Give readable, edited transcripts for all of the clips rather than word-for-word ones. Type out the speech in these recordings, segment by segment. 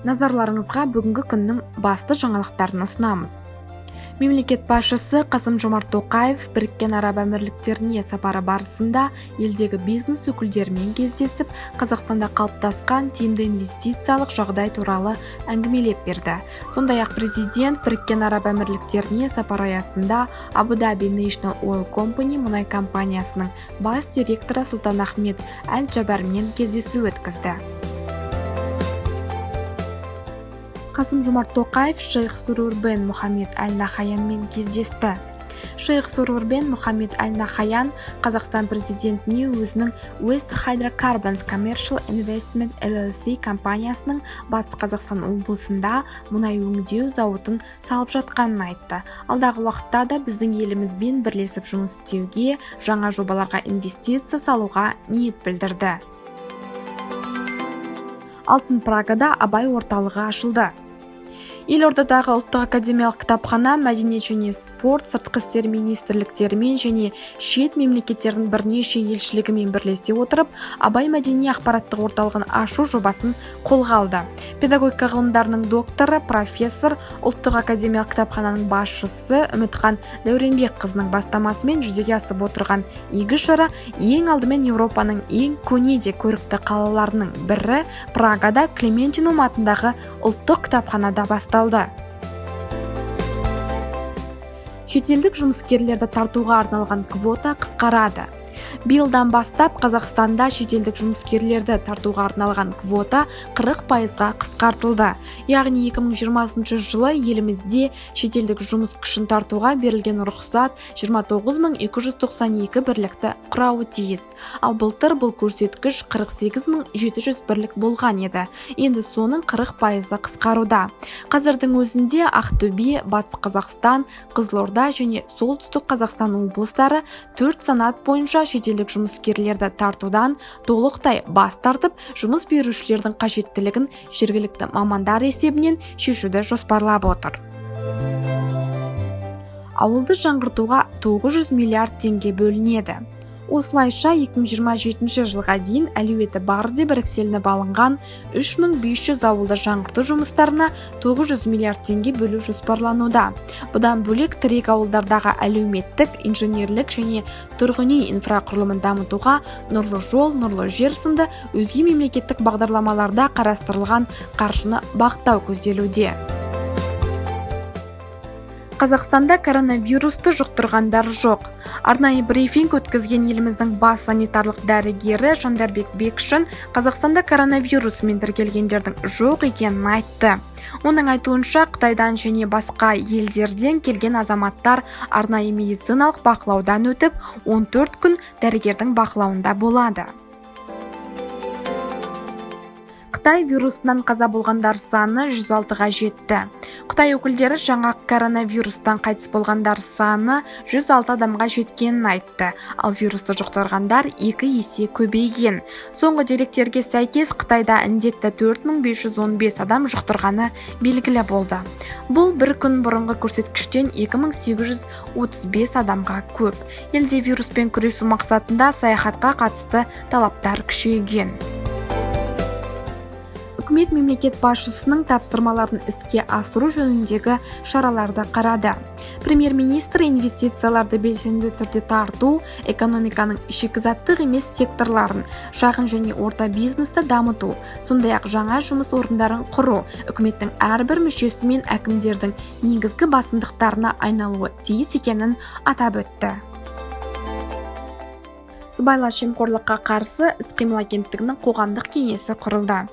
Назарларыңызға бүгінгі күннің басты жаңалықтарын ұсынамыз. Мемлекет басшысы Қасым-Жомарт Тоқаев Біріккен Араб Әмірліктеріне сапары барысында елдегі бизнес өкілдерімен кездесіп, Қазақстанда қалыптасқан тиімді инвестициялық жағдай туралы әңгімелеп берді. Сондай-ақ президент Біріккен Араб Әмірліктеріне сапар аясында Abu Dhabi National Oil Company мұнай компаниясының бас директоры Сұлтан Ахмед Әл-Джабармен кездесу өткізді. Қасым-Жомарт Тоқаев Шейх Сурур бен Мухаммед Әл-Нахаянмен кездесті. Шейх Сурур бен Мухаммед Әл-Нахаян Қазақстан президентіне өзінің West Hydrocarbons Commercial Investment LLC компаниясының Батыс Қазақстан облысында мұнай өңдеу зауытын салып жатқанын айтты. Алдағы уақытта да біздің елімізбен бірлесіп жұмыс істеуге, жаңа жобаларға инвестиция салуға ниет білдірді. Алтын Прагада Абай орталығы ашылды. Елордадағы ұлттық академиялық кітапхана мәдениет және спорт, сыртқы істер министрліктерімен және шет мемлекеттердің бірнеше елшілігімен бірлесе отырып, Абай мәдени ақпараттық орталығын ашу жобасын қолға алды. Педагогика ғылымдарының докторы, профессор, ұлттық академиялық кітапхананың басшысы Үмітхан Дәуренбекқызының бастамасымен жүзеге асып отырған игі шара ең алдымен Еуропаның ең көне де көрікті қалаларының бірі Прагада Клементинум атындағы ұлттық кітапханада басталды. Шетелдік жұмыскерлерді тартуға арналған квота қысқарады. Биылдан бастап Қазақстанда шетелдік жұмыскерлерді тартуға арналған квота 40%-ға қысқартылды. Яғни 2020 жылы елімізде шетелдік жұмыс күшін тартуға берілген рұқсат 29292 бірлікті құрауы тиіс. Ал былтыр бұл көрсеткіш 48700 бірлік болған еді. Енді соның 40%-ы қысқаруда. Қазірдің өзінде Ақтөбе, Батыс Қазақстан, Қызылорда және Солтүстік Қазақстан облыстары 4 санат бойынша шетелдік жұмыскерлерді тартудан толықтай бас тартып, жұмыс берушілердің қажеттілігін жергілікті мамандар есебінен шешуді жоспарлап отыр. Ауылды жаңғыртуға 900 миллиард теңге бөлінеді. Осылайша 2027 жылға дейін әлеуеті бар деп іріктелініп алынған 3500 ауылды жаңғырту жұмыстарына 900 миллиард теңге бөлу жоспарлануда. Бұдан бөлек тірек ауылдардағы әлеуметтік, инженерлік және тұрғын үй инфрақұрылымын дамытуға нұрлы жол, нұрлы жер сынды өзге мемлекеттік бағдарламаларда қарастырылған қаржыны бағыттау көзделуде. Қазақстанда коронавирусты жұқтырғандар жоқ. Арнайы брифинг өткізген еліміздің бас санитарлық дәрігері Жандарбек Бекшин Қазақстанда коронавирусымен тіркелгендердің жоқ екенін айтты. Оның айтуынша Қытайдан және басқа елдерден келген азаматтар арнайы медициналық бақылаудан өтіп, 14 күн дәрігердің бақылауында болады. Қытай вирусынан қаза болғандар саны 106-ға жетті. Қытай өкілдері жаңа коронавирустан қайтыс болғандар саны 106 адамға жеткенін айтты, ал вирусты жұқтырғандар 2 есе көбейген. Соңғы деректерге сәйкес Қытайда індетті 4515 адам жұқтырғаны белгілі болды. Бұл бір күн бұрынғы көрсеткіштен 2835 адамға көп. Елде вируспен күресу мақсатында саяхатқа қатысты талаптар күшейген. Үкімет мемлекет басшысының тапсырмаларын іске асыру жөніндегі шараларды қарады. Премьер-министр инвестицияларды белсенді түрде тарту, экономиканың шикізаттық емес секторларын, шағын және орта бизнесті дамыту, сондай-ақ жаңа жұмыс орындарын құру, үкіметтің әрбір мүшесі мен әкімдердің негізгі басымдықтарына айналуы тиіс екенін атап өтті. Сыбайлас жемқорлыққа қарсы іс-қимыл агенттігінің қоғамдық кеңесі құрылды.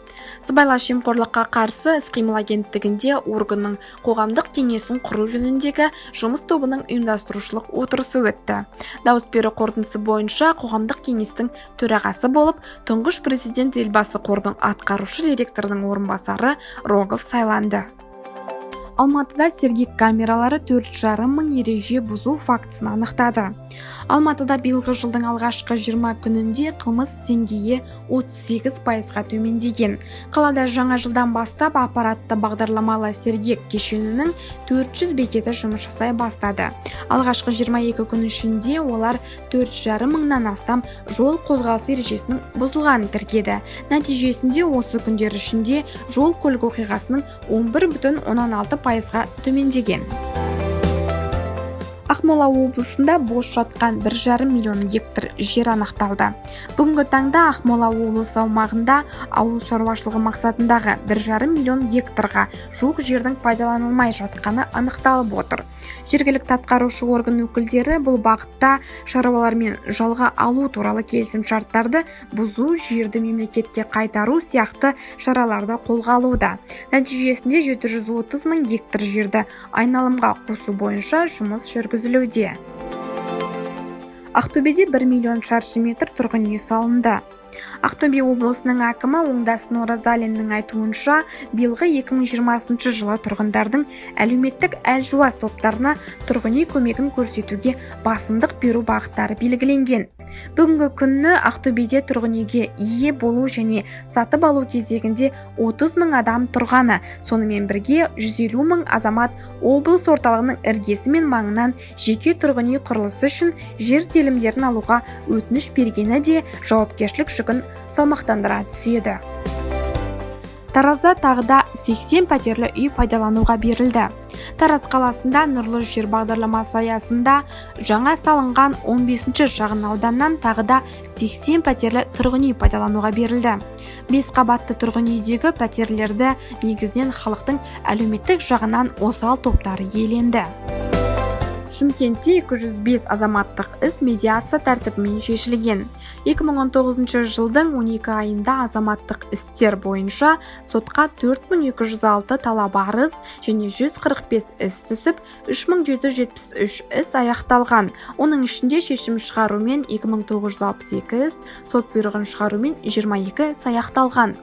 Сыбайлас жемқорлыққа қарсы іс-қимыл агенттігінде органның қоғамдық кеңесін құру жөніндегі жұмыс тобының ұйымдастырушылық отырысы өтті. Дауыс беру қорытындысы бойынша қоғамдық кеңестің төрағасы болып, тұңғыш президент елбасы қордың атқарушы директорының орынбасары Рогов сайланды. Алматыда сергек камералары 4,5 мың ереже бұзу фактісін анықтады. Алматыда биылғы жылдың алғашқы 20 күнінде қылмыс деңгейі 38%-ға төмендеген. Қалада жаңа жылдан бастап аппаратты бағдарламалы сергек кешенінің 400 бекеті жұмыс жасай бастады. Алғашқы 22 күн ішінде олар 4,5 мыңнан астам жол қозғалысы ережесінің бұзылғанын тіркеді. Нәтижесінде осы күндер ішінде жол көлік оқиғасының 11,16%-ға төмендеген. Ақмола облысында бос жатқан 1,5 миллион гектар жер анықталды. Бүгінгі таңда Ақмола облысы аумағында ауыл шаруашылығы мақсатындағы 1,5 миллион гектарға жуық жердің пайдаланылмай жатқаны анықталып отыр. Жергілікті атқарушы орган өкілдері бұл бағытта шаруалармен жалға алу туралы келісім шарттарды бұзу, жерді мемлекетке қайтару сияқты шараларды қолға алуда. Нәтижесінде 730 мың гектар жерді айналымға қосу бойынша жұмыс жүргізілуде. Ақтөбеде 1 миллион шаршы метр тұрғын үй салынды. Ақтөбе облысының әкімі Оңдасын Оразалиннің айтуынша, биылғы 2020 жылы тұрғындардың әлеуметтік әлжуаз топтарына тұрғын үй көмегін көрсетуге басымдық беру бағыттары белгіленген. Бүгінгі күні Ақтөбеде тұрғын үйге ие болу және сатып алу кезегінде 30 мың адам тұрғаны, сонымен бірге 150 мың азамат облыс орталығының іргесі мен маңынан жеке тұрғын үй құрылысы үшін жер телімдерін алуға өтініш бергені де жауапкершілік жүгін салмақтандыра түседі. Таразда тағыда 80 пәтерлі үй пайдалануға берілді. Тараз қаласында нұрлы жер бағдарламасы аясында жаңа салынған 15-ші шағын ауданнан тағыда 80 пәтерлі тұрғын үй пайдалануға берілді. 5 қабатты тұрғын үйдегі пәтерлерді негізінен халықтың әлеуметтік жағынан осал топтары иеленді. Шымкентте 205 азаматтық іс медиация тәртібімен шешілген. 2019 жылдың 12 айында азаматтық істер бойынша сотқа 4206 талап арыз және 145 іс түсіп, 3773 іс аяқталған. Оның ішінде шешім шығарумен 2962 іс, сот бұйрығын шығарумен 22 іс аяқталған.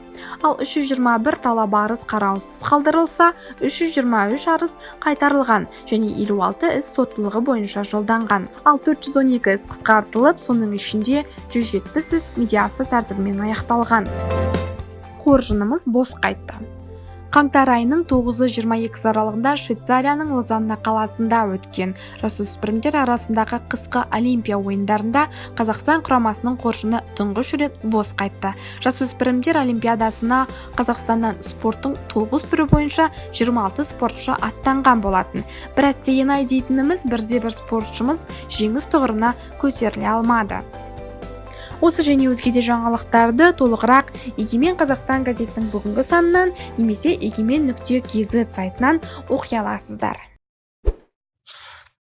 Ал 321 талап арыз қараусыз қалдырылса, 323 арыз қайтарылған және 56 іс соттылығы бойынша жолданған. Ал 412 іс қысқартылып, соның ішінде 170 іс медиация тәртібімен аяқталған. Қоржынымыз бос қайтты. Қаңтар айының 9-22 аралығында Швейцарияның Лозанна қаласында өткен жасөспірімдер арасындағы қысқы Олимпия ойындарында Қазақстан құрамасының қоржыны тұңғыш рет бос қайтты. Жасөспірімдер олимпиадасына Қазақстаннан спорттың 9 түрі бойынша 26 спортшы аттанған болатын. Бір әттеген ай дейтініміз, бірде-бір спортшымыз жеңіс тұғырына көтеріле алмады. Осы және өзге де жаңалықтарды толығырақ Егемен Қазақстан газетінің бүгінгі санынан немесе egemen.kz сайтынан оқи аласыздар.